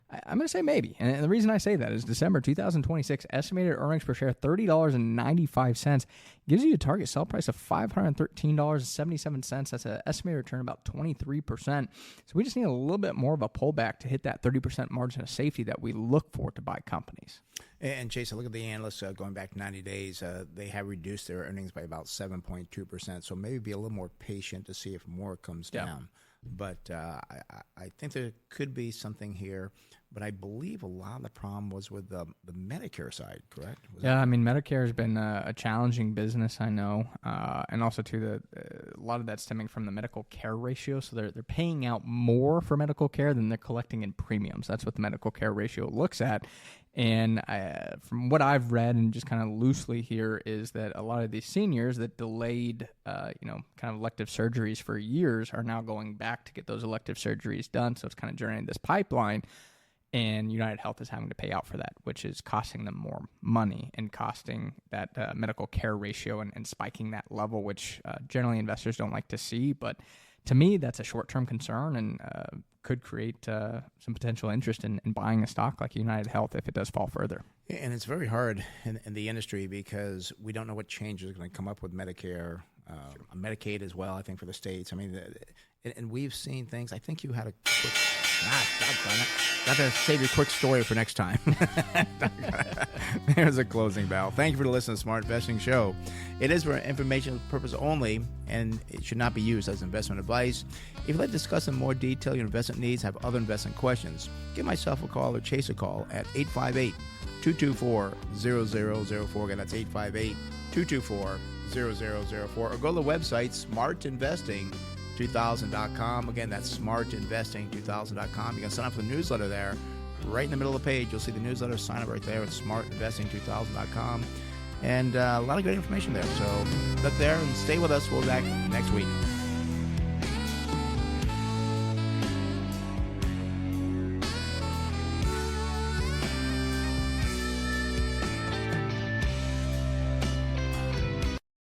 I'm going to say maybe. And the reason I say that is December 2026 estimated earnings per share $30.95 gives you a target sell price of $513.77. That's an estimated return about 23%. So we just need a little bit more of a pullback to hit that 30% margin of safety that we look for to buy companies. And Jason, look at the analysts going back 90 days. They have reduced their earnings by about 7.2%. So maybe be a little more patient to see if more comes down. But I think there could be something here. but I believe a lot of the problem was with the Medicare side, correct? Yeah, I mean, Medicare has been a challenging business, I know, and also too, a lot of that stemming from the medical care ratio. So they're paying out more for medical care than they're collecting in premiums. That's what the medical care ratio looks at. And from what I've read and just kind of loosely here is that a lot of these seniors that delayed, kind of elective surgeries for years are now going back to get those elective surgeries done. So it's kind of generating this pipeline. And United Health is having to pay out for that, which is costing them more money and costing that medical care ratio and spiking that level, which generally investors don't like to see. But to me, that's a short-term concern and could create some potential interest in buying a stock like United Health if it does fall further. And it's very hard in the industry because we don't know what changes are going to come up with Medicare, Medicaid as well, I think, for the states. I mean, and we've seen things. I think you had a quick... Got to save your quick story for next time. There's a closing bell. Thank you for listening to Smart Investing Show. It is for informational purpose only, and it should not be used as investment advice. If you'd like to discuss in more detail your investment needs, have other investment questions, give myself a call or Chase a call at 858-224-0004. Again, that's 858-224-0004. Or go to the website, smartinvesting2000.com. Again, that's smartinvesting2000.com. You can sign up for the newsletter there. Right in the middle of the page, you'll see the newsletter. Sign up right there at smartinvesting2000.com. And a lot of great information there. So look there and stay with us. We'll be back next week.